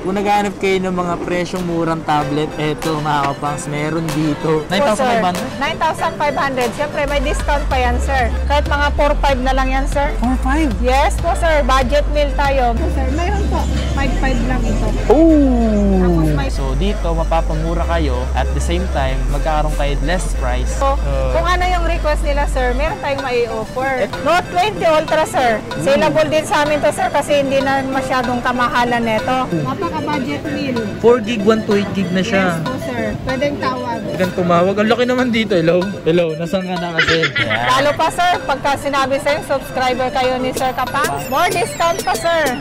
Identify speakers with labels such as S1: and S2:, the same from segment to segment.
S1: Kung naghahanap kayo ng mga presyong murang tablet, eto mga kapangs, meron dito.
S2: 9,500? 9,500. Siyempre, may discount pa yan, sir. Kahit mga 4,500 na lang yan, sir.
S1: 4,500?
S2: Yes po, sir. Budget meal tayo. Sir, mayroon po. 5,500 lang ito.
S1: Oh! So, dito, mapapamura kayo. At the same time, magkakaroon kayo less price.
S2: So, kung ano yung request nila, sir, meron tayong mai-offer. Note 20 Ultra, sir. Saleable din sa amin to, sir, kasi hindi na masyadong kamahalan neto. Napaka-budget meal.
S1: 4 gig, 128 gig na siya.
S2: Yes po, sir. Pwedeng tawag.
S1: Gan tumawag. Ang laki naman dito. Hello? Hello? Nasaan ka na kasi? Yeah.
S2: Lalo pa, sir, pagka sinabi sa'yo, subscriber kayo ni Sir Kapangs, more discount pa, sir.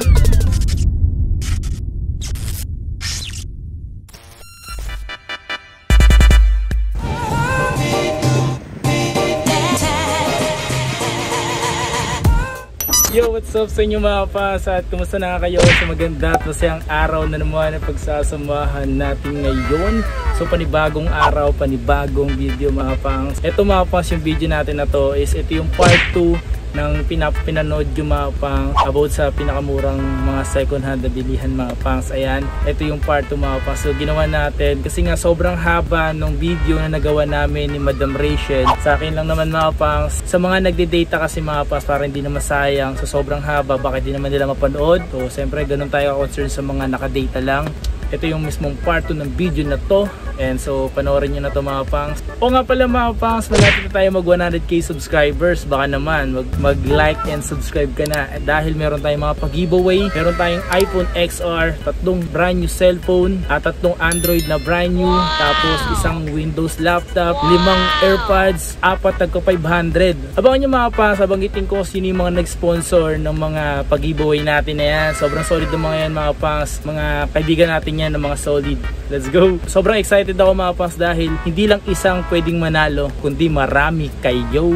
S1: Yo, what's up sa inyo mga paps? At kumusta na kayo sa maganda at masayang araw na naman na pagsasamahan natin ngayon. So panibagong araw, panibagong video mga paps. Ito mga paps, yung video natin na to is ito yung part 2 ng pinanood yung mga pang about sa pinakamurang mga second hand na bilihan mga pangs. Ayan, ito yung part 2 mga pangs. So ginawa natin kasi nga sobrang haba ng video na nagawa namin ni Madam Rachel. Sa akin lang naman mga pangs, sa mga nagde-data kasi mga pangs, para hindi na masayang. So sobrang haba, bakit di naman nila mapanood. So siyempre ganun tayo concern sa mga nakadata lang. Ito yung mismong part 2 ng video na to. And so panoorin nyo na to mga pangs. O nga pala mga pangs, malapit na tayo mag 100k subscribers. Baka naman mag-like and subscribe ka na. Dahil meron tayong mga pag-giveaway. Meron tayong iPhone XR, 3 brand new cellphone, at 3 Android na brand new. Tapos isang Windows laptop, 5 AirPods, 4 tagka 500. Abangan nyo mga pangs, abanggitin ko sino yung mga nag-sponsor ng mga pag-giveaway natin na yan. Sobrang solid ng mga yan mga pangs. Mga kaibigan natin yan ng mga solid. Let's go! Sobrang excited ako mga pangs dahil hindi lang isang pwedeng manalo, kundi marami kayo.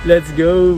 S1: Let's go!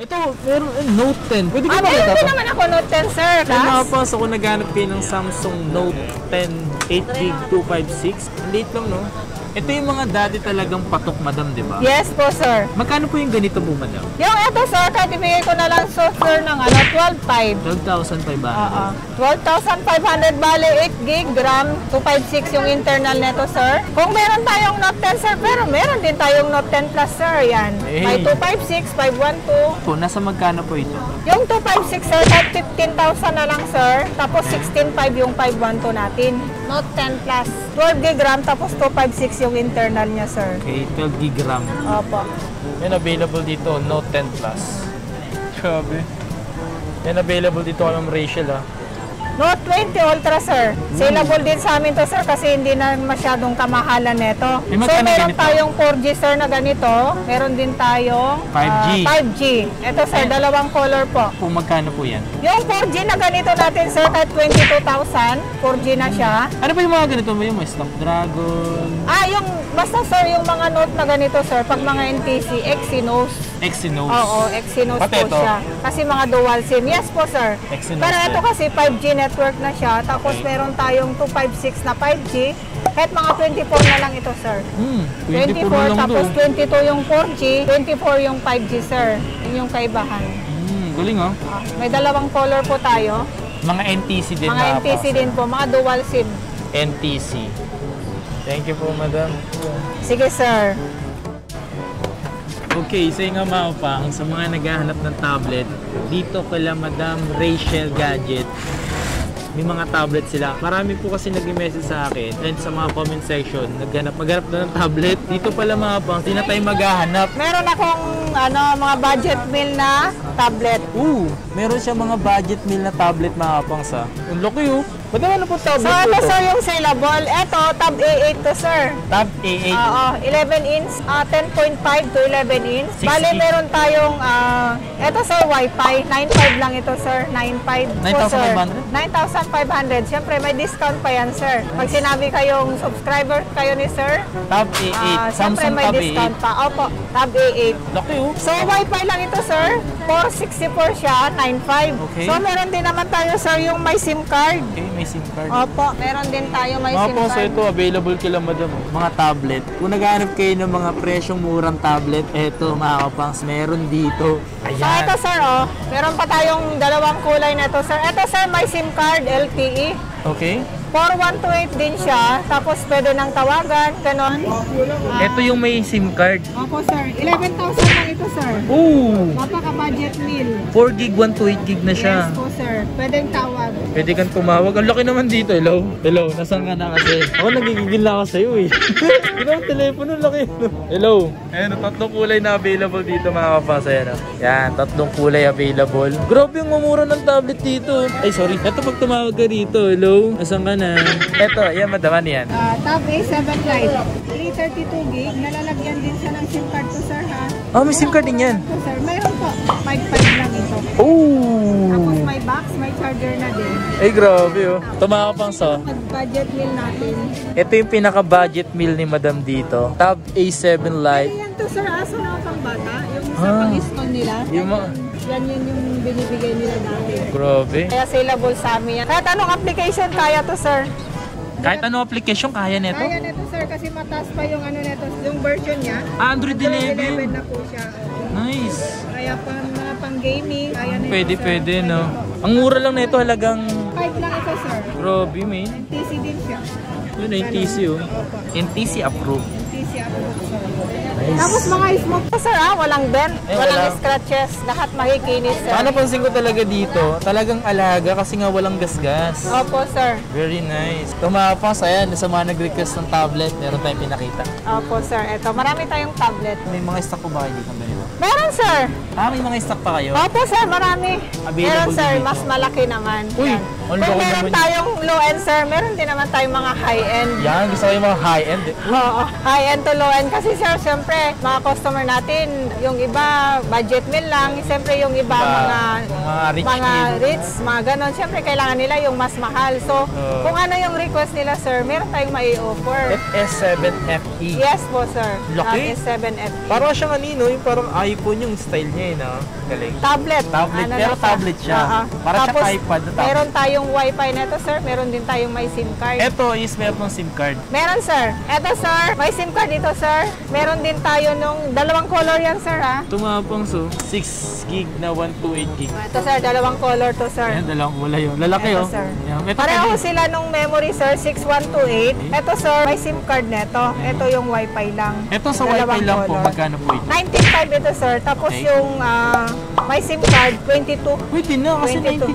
S1: Ito, meron Note 10. Pwede ka makita
S2: Meron naman ako Note 10, sir.
S1: Kaya mga pangs, ako naghanap kayo ng Samsung Note 10 8GB 256. Ang late lang, no? Ito yung mga dati talagang patok, madam, di ba?
S2: Yes po, sir.
S1: Magkano po yung ganito po, madam?
S2: Yung ito, sir, kahit ibigay ko na lang software ng 12,500.
S1: 12,500.
S2: 12,500 bali 8 gig RAM, 256 yung internal nito, sir. Kung meron tayong Note 10, sir, pero meron din tayong Note 10 Plus, sir. Yan.
S1: Hey.
S2: May 256, 512.
S1: Po, nasa magkano po ito?
S2: Yung 256, sir, kahit 15,000 na lang, sir. Tapos 16,500 yung 512 natin. Note 10 Plus. 12 gig RAM, tapos 256 yung internal niya, sir.
S1: Okay, 12 gig RAM.
S2: Opo.
S1: Yan available dito, Note 10 Plus. Grabe. Yan available dito kay Ma'am Rachel, ha.
S2: Note 20 Ultra, sir. Saleable din sa amin to, sir, kasi hindi na masyadong kamahalan nito.
S1: May
S2: So,
S1: magkano
S2: meron
S1: ganito?
S2: tayong 4G, sir, na ganito. Meron din tayong
S1: 5G.
S2: 5G. Ito, sir, dalawang color po.
S1: Kung magkano po yan?
S2: Yung 4G na ganito natin, sir, kahit 22,000, 4G na siya.
S1: Ano ba yung mga ganito mo? Yung mga Snapdragon?
S2: Basta, sir, yung mga Note na ganito, sir, pag mga NTC, Exynos.
S1: Exynos.
S2: Oo, Exynos
S1: Pati
S2: po
S1: ito?
S2: siya. Kasi mga dual SIM. Yes po, sir.
S1: Exynos
S2: Pero ito
S1: din.
S2: kasi 5G network na siya. Tapos meron tayong 256 na 5G. Kahit mga 24 na lang ito, sir.
S1: 24 na lang
S2: tapos
S1: to.
S2: 22 yung 4G, 24 yung 5G, sir. Yun yung kaibahan.
S1: Galing, oh.
S2: May dalawang color po tayo.
S1: Mga NTC din.
S2: Mga NTC din po. Mga dual SIM.
S1: NTC. Thank you po, madam.
S2: Sige, sir.
S1: Okay, so yung nga mga pang, sa mga naghahanap ng tablet, dito kala Madam Rachel Gadget, may mga tablet sila. Marami po kasi nag-message sa akin and sa mga comment section, maghanap na ng tablet. Dito pala mga pang, di na tayo maghahanap.
S2: Meron akong mga budget meal na tablet.
S1: Meron siya mga budget meal na tablet mga pang sa. Ang laki, oh. Ba't naman po tablet
S2: So, ito,
S1: to?
S2: sir, yung saleable. Ito, Tab A8 to, sir.
S1: Tab A8.
S2: Oo, 11 inch, 10.5 to 11 inch.
S1: 6
S2: Bali,
S1: gig.
S2: meron tayong, ito, sir, Wi-Fi. 9.5 lang ito, sir. 9.5 po, sir.
S1: 9,500?
S2: 9,500. Siyempre, may discount pa yan, sir. Pag sinabi kayong subscriber kayo ni sir,
S1: Tab A8.
S2: siyempre,
S1: Samsung
S2: may
S1: Tab
S2: discount
S1: A8.
S2: pa. Opo, Tab A8.
S1: Laki, oh.
S2: So, Wi-Fi lang ito, sir. 464 siya, 9.5.
S1: Okay.
S2: So, meron din naman tayo, sir, yung may SIM card.
S1: Okay, may may SIM card.
S2: Opo, meron din tayo may
S1: Mga
S2: SIM
S1: po, so
S2: card.
S1: ito, available kila madam. Mga tablet. Kung naghahanap kayo ng mga presyong murang tablet, eto mga kapangs, meron dito.
S2: So ito sir, meron pa tayong dalawang kulay na ito sir. Ito sir, may SIM card, LTE.
S1: Okay.
S2: 4128 din siya, tapos pwede nang tawagan, ganon.
S1: Ito yung may SIM card.
S2: Opo sir, 11,000 lang ito sir.
S1: Ooh!
S2: Mapaka-budget meal.
S1: 4 gig, 128 gig na siya.
S2: Yes po sir, pwedeng tawag.
S1: Pwede kang tumawag. Ang laki naman dito. Hello? Hello? Nasaan ka na kasi? Ako nagigigil na ako sa'yo eh. Ikaw ang telepono, laki. Hello? Ayan, tatlong kulay na available dito mga kapasa. Yan, tatlong kulay available. Grabe yung mamura ng tablet dito. Ay, sorry. Ito pag tumawag ka dito. Hello? Nasaan ka na? Ito, yan madaman yan.
S2: Tab A7 Lite, 332 gig, nalalagyan din siya ng SIM card to sir ha.
S1: Oh, may SIM card din yan.
S2: Po sir, mayroon po, 5.5 lang ito.
S1: Oh!
S2: Tapos may box, may charger na din.
S1: Ay, grabe oh. Tumawag pang so.
S2: Pag-budget meal natin.
S1: Ito yung pinaka-budget meal ni Madam dito. Tab A7 Lite.
S2: Yan to sir, aso na pang bata, yung sa
S1: Ah.
S2: pang-discount nila.
S1: Yung mga...
S2: Yan yun yung binibigay nila dati.
S1: Grabe.
S2: Kaya saleable sa amin yan. Kahit anong application kaya to sir.
S1: Kahit ano application, kaya nito?
S2: Kaya nito sir, kasi mataas pa yung ano nito, yung version niya.
S1: Android 11.
S2: 11 na po siya.
S1: Nice.
S2: Kaya mga pang gaming, kaya nito
S1: Pwede,
S2: sir.
S1: pwede, no? Ang mura lang nito, halagang...
S2: 5 lang ito sir.
S1: Grabe, man.
S2: NTC din siya.
S1: Yun, NTC, oh. NTC approved.
S2: NTC approved sir.
S1: Nice.
S2: Tapos mga smoke po sir walang bend, walang
S1: wala.
S2: scratches, lahat makikinis sir.
S1: Ano pansin ko talaga dito, talagang alaga kasi nga walang gasgas.
S2: Opo sir.
S1: Very nice. Tumapas, ayan, sa mga nag-request ng tablet, meron tayong pinakita.
S2: Opo sir, eto marami tayong tablet.
S1: May mga stock ko ba kayo dito? Ganito?
S2: Meron sir.
S1: May mga stock pa kayo?
S2: Opo sir, marami.
S1: Available
S2: Meron sir,
S1: din dito.
S2: mas malaki naman.
S1: Uy,
S2: Yan.
S1: ang
S2: Kung
S1: laki
S2: meron
S1: naman.
S2: tayong low-end sir, meron din naman tayong mga high-end.
S1: Yan, gusto ko yung mga high-end.
S2: Oo, high-end to low-end. Kasi sir, siyempre, mga customer natin, yung iba, budget meal lang. Siyempre, yung iba, mga rich, mga ganon. Siyempre, kailangan nila yung mas mahal. So, kung ano yung request nila, sir, meron tayong mai-offer.
S1: FS7FE.
S2: Yes po, sir.
S1: Laki.
S2: S7FE.
S1: Parang siyang kanino, yung parang iPhone yung style niya, no? Galing.
S2: Tablet.
S1: Tablet,
S2: Ano
S1: pero
S2: na
S1: tablet siya. Para siyang
S2: Tapos,
S1: iPad na tablet.
S2: meron tayong wifi neto, sir. Meron din tayong may SIM card.
S1: Ito is meron ng SIM card.
S2: Meron, sir. Eto, sir. May SIM card dito, sir. Meron din tayo nung dalawang color yan, sir, ha?
S1: Tumapang so, 6 gig na 128 gig.
S2: Ito, sir. Dalawang color to, sir.
S1: Ayan, dalawang kulay yun. Lalaki,
S2: Ito,
S1: oh.
S2: sir.
S1: Yan. Ito,
S2: Pareho
S1: pwede.
S2: sila nung memory, sir. 6128. Ito, sir. May SIM card neto. Ito yung wifi lang.
S1: Ito sa
S2: Dalawang
S1: wifi lang po,
S2: color.
S1: magkano po ito?
S2: 19.5 ito, sir. Tapos
S1: Okay.
S2: yung may SIM card, 22.
S1: Pwede na, kasi
S2: 22.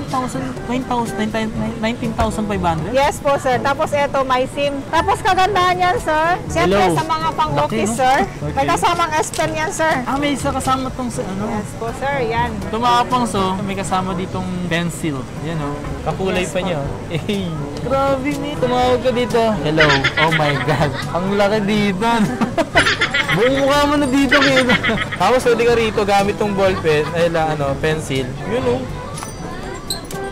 S1: 19,500.
S2: Yes po, sir. Tapos ito, may SIM. Tapos kagandahan yan, sir. Siyempre,
S1: Hello.
S2: sa mga pang-office,
S1: Laki, no?
S2: sir.
S1: Okay.
S2: May kasamang S Pen yan, sir.
S1: May isa kasama tong sa ano.
S2: Yes po, sir. Yan.
S1: Tumapang so, may kasama ditong pencil. Yan oh. Kakulay
S2: Yes
S1: pa
S2: po.
S1: niya. Eh, grabe ni. Tumawag ka dito. Hello. Oh my God. Ang laki dito. Buong mukha mo na dito kita. Tapos pwede ka rito gamit tong ballpen, ay pencil. Yun oh.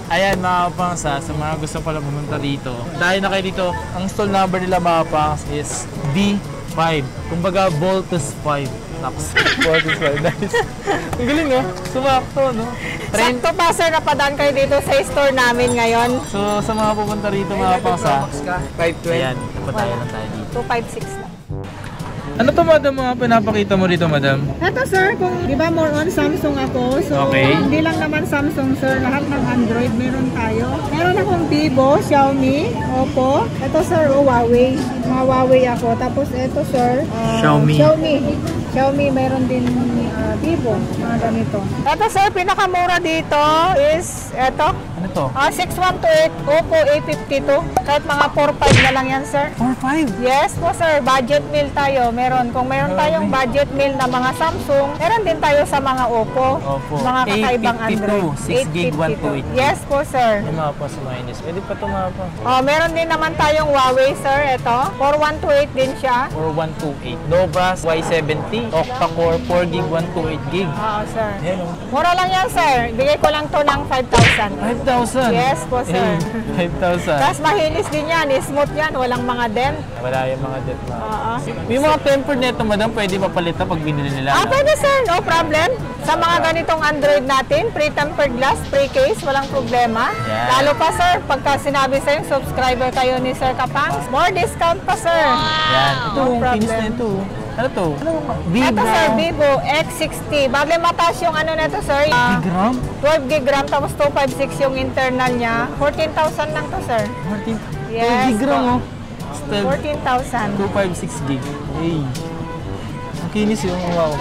S1: Ayan mga kapangsa, sa mga gusto pala pumunta dito. Dahil na kayo dito, ang stall number nila mga kapangs is B5. Kumbaga, Voltus 5. Tapos, Voltus 5. Nice. Ang galing oh. Sumakto, no?
S2: Sakto pa, sir. Napadaan kayo dito sa store namin ngayon.
S1: So, sa mga pupunta rito mga kapangsa,
S3: 512.
S1: ayan, patayan lang tayo dito.
S2: 256 lang.
S1: Ano to madam mga pinapakita mo rito madam?
S2: Ito, sir. Kung di ba more on Samsung ako. So,
S1: Okay.
S2: hindi lang naman Samsung, sir. Lahat ng Android meron tayo. Meron akong Vivo, Xiaomi, Oppo. Ito, sir, Huawei. Mga Huawei ako. Tapos ito, sir.
S1: Xiaomi.
S2: Xiaomi, meron din Vivo. Mga ganito. Ito, sir, pinakamura dito is ito.
S1: Ano to?
S2: 6128 Oppo A52. Kahit mga 4.5 na lang yan, sir.
S1: 4.5?
S2: Yes po, sir. Budget meal tayo. Meron. Kung meron tayong budget meal na mga Samsung, meron din tayo sa mga Oppo.
S1: Opo.
S2: Mga kakaibang
S1: 852,
S2: Android.
S1: 6 gig, 128.
S2: Yes po, sir.
S1: Yung mga pa sa minus. Pwede pa ito mga pa.
S2: Meron din naman tayong Huawei, sir. Ito. 4128 din siya.
S1: Or 128. Nova Y70. Octa-core 4 gig, 128 gig.
S2: Oo, sir.
S1: Yan o.
S2: Mura lang yan, sir. Bigay ko lang to ng 5,000.
S1: 5,000? 5,000?
S2: Yes po, sir.
S1: 5,000.
S2: Tapos mahinis din yan, smooth yan, walang mga dent.
S1: Wala yung mga dent na.
S2: Oo.
S1: May mga tempered neto, madam, pwede papalitan pag binili nila.
S2: Pwede sir, no problem. Sa mga ganitong Android natin, pre-tempered glass, pre-case, walang problema.
S1: Yan.
S2: Lalo pa sir, pagka sinabi sa'yo, subscriber kayo ni Sir Kapangs, more discount pa sir.
S1: Yan. Ito,
S2: No
S1: kinis na
S2: problem.
S1: ito. Ano to? Vivo.
S2: Ito sir, Vivo X60. Bale mataas yung ano nito sir. 12 gig RAM tapos 256 yung internal niya. 14,000 lang to sir.
S1: 14
S2: Yes,
S1: gig RAM, oh.
S2: po.
S1: Still,
S2: 14,000.
S1: 256 gig. Hey. Ang kinis yung wow.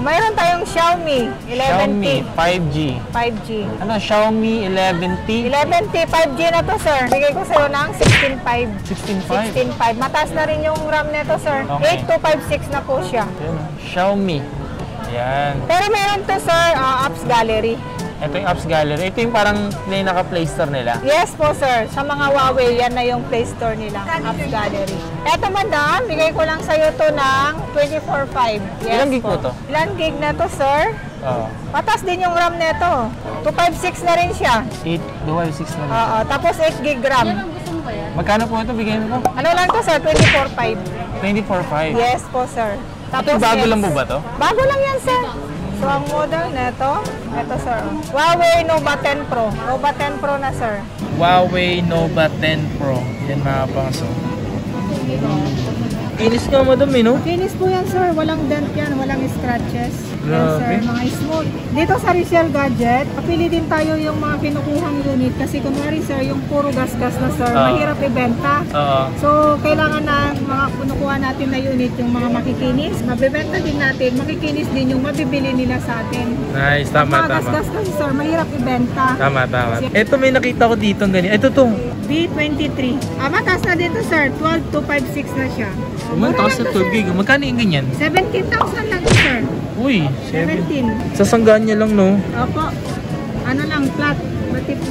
S2: Mayroon tayong Xiaomi 11T.
S1: Xiaomi 5G.
S2: 5G.
S1: Ano, Xiaomi 11T?
S2: 11T 5G na to sir. Bigay ko sa'yo ng 16.5.
S1: 16.5.
S2: 16.5. Mataas na rin yung RAM nito sir.
S1: Okay.
S2: 8256 na po siya.
S1: Ayan, Xiaomi. Ayan.
S2: Pero meron to sir, apps gallery.
S1: Ito yung apps gallery. Ito yung parang naka-play store nila.
S2: Yes po sir, sa mga Huawei, yan na yung Play Store nila, Apps Gallery. Eto madam, bigay ko lang sa'yo to ng 24.5. Yes,
S1: Ilang gig po to?
S2: Ilang gig na to sir?
S1: Oo.
S2: Patas din yung RAM nito. 256 na rin siya.
S1: 256 na rin.
S2: Oo, tapos 8 gig RAM.
S1: Magkano po ito? Bigay mo po?
S2: Ano lang to sir, 24.5.
S1: 24.5.
S2: Yes po sir.
S1: Ito bago lang po ba to?
S2: Bago lang yan sir. So ang model nito, ito sir. Huawei Nova 10 Pro. Nova 10 Pro na sir.
S1: Huawei Nova 10 Pro. Yan mga pangso. Kinis ka madam eh, no?
S2: Finish po yan sir, walang dent yan, walang scratches. Yes sir,
S1: Grabe.
S2: mga smooth. Dito sa Resell Gadget, papili din tayo yung mga kinukuhang unit kasi kunwari sir, yung puro gas-gas na sir, mahirap ibenta.
S1: Oo.
S2: So, kailangan na mga kinukuha natin na unit yung mga makikinis. Mabibenta din natin, makikinis din yung mabibili nila sa atin.
S1: Nice,
S2: Mga gas-gas kasi sir, mahirap ibenta.
S1: Tama. Ito may nakita ko dito ng ganyan. Ito to.
S2: B23. Mataas na dito sir, 12,256 na siya.
S1: Umang taas sa 12 gig. Magkano yung ganyan?
S2: 17,000 lang to sir.
S1: Uy,
S2: 17.
S1: Sasanggaan niya lang, no?
S2: Opo. Ano lang, flat.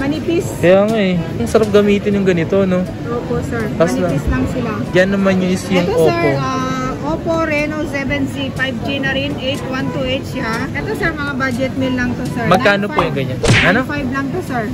S2: Manipis.
S1: Kaya nga eh. Ang sarap gamitin yung ganito, no?
S2: Opo, sir.
S1: Tas
S2: Manipis lang sila.
S1: Yan naman yung is yung
S2: Ito,
S1: Oppo.
S2: sir, Oppo Reno 7C 5G na rin. 8128 siya. Ito, sir, mga budget meal lang to, sir.
S1: Magkano
S2: 9,500.
S1: po yung ganyan? Ano?
S2: 9,500 lang to, sir.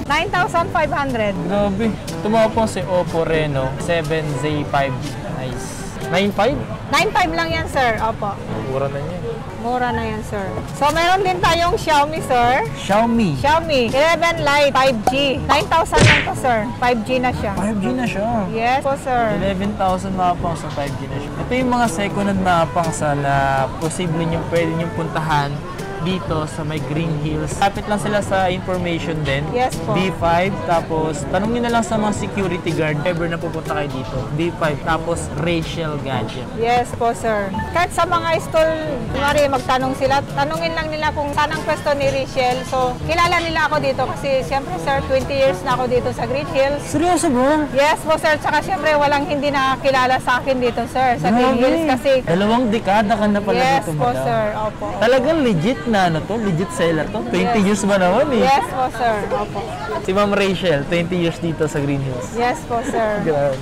S2: 9,500.
S1: Grabe. Tumawa po si Oppo Reno 7Z 5G. Nice. 9.5?
S2: 9,500 lang yan, sir. Opo.
S1: Mura na niya.
S2: Mura na yan, sir. So, meron din tayong Xiaomi, sir.
S1: Xiaomi.
S2: Xiaomi 11 Lite 5G. 9,000 lang to, sir. 5G na siya.
S1: 5G na siya.
S2: Yes po, sir.
S1: 11,000 mapang sa 5G na siya. Ito yung mga second-hand mapang sa na posible nyo pwede nyo puntahan dito sa may Green Hills. Kapit lang sila sa information din.
S2: Yes po.
S1: B5, tapos tanongin na lang sa mga security guard ever na pupunta kayo dito. B5, tapos Rachel Gadget.
S2: Yes po, sir. Kahit sa mga stall, kunwari magtanong sila, tanungin lang nila kung saan ang pwesto ni Rachel. So, kilala nila ako dito kasi siyempre, sir, 20 years na ako dito sa Green Hills.
S1: Seryoso bro?
S2: Yes po, sir. Tsaka siyempre, walang hindi nakakilala sa akin dito, sir, sa Green Hills kasi...
S1: 2 dekada ka na pala
S2: Yes
S1: dito,
S2: po,
S1: madam.
S2: sir. Opo.
S1: Talagang legit na ano to? Legit seller to? 20 years ba naman eh?
S2: Yes po, sir. Opo.
S1: Si Ma'am Rachel, 20 years dito sa Green Hills.
S2: Yes po, sir.
S1: Grabe.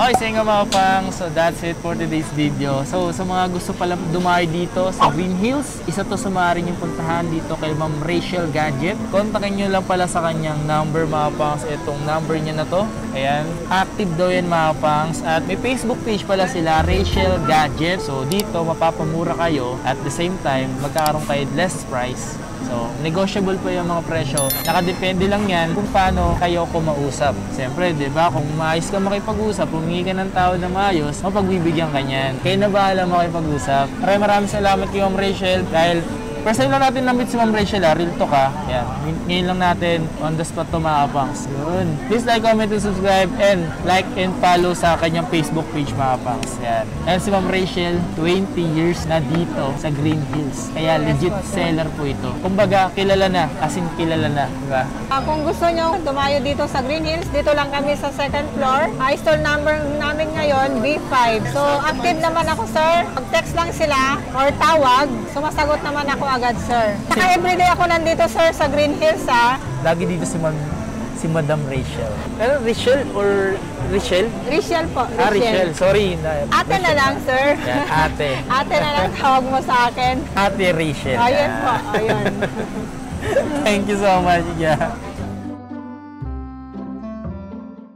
S1: Okay, sa nga mga pang, so that's it for today's video. So sa mga gusto pala dumayo dito sa Green Hills, isa to sa maaari niyong puntahan dito kay Ma'am Rachel Gadget. Kontakin niyo lang pala sa kanyang number mga pangs, itong number niya na to. Ayan, active daw yan mga pangs. At may Facebook page pala sila, Rachel Gadget. So dito mapapamura kayo at the same time magkakaroon kayo less price. So, negotiable pa yung mga presyo. Nakadepende lang yan kung paano kayo kumausap. Siyempre, di ba, kung maayos ka makipag-usap, humingi ka ng tao na maayos, mapagbibigyan ka niyan. Kayo na bahala makipag-usap. Maraming salamat kay Ma'am Rachel dahil first time lang natin na-meet si Ma'am Rachel, real talk ha. Yan. Ngayon lang natin on the spot to mga pangs. Yun. Please like, comment, and subscribe and like and follow sa kanyang Facebook page mga pangs. Yan. And si Ma'am Rachel, 20 years na dito sa Green Hills. Kaya legit seller po ito. Kumbaga, kilala na. As in, kilala na. Diba?
S2: Kung gusto nyo dumayo dito sa Green Hills, dito lang kami sa second floor. Stall number namin ngayon, B5. So, active naman ako, sir. Pag-text lang sila or tawag, sumasagot naman ako agad, sir. Saka everyday ako nandito, sir, sa Green Hills, ha.
S1: Lagi dito si Ma'am si Madam Rachel. Ano, Rachel or Rachel?
S2: Rachel po.
S1: Rachel. Sorry.
S2: Ate na lang, sir.
S1: Yan, ate.
S2: Ate na lang tawag mo sa akin.
S1: Ate Rachel.
S2: Ayun po, ayun.
S1: Thank you so much. Yeah.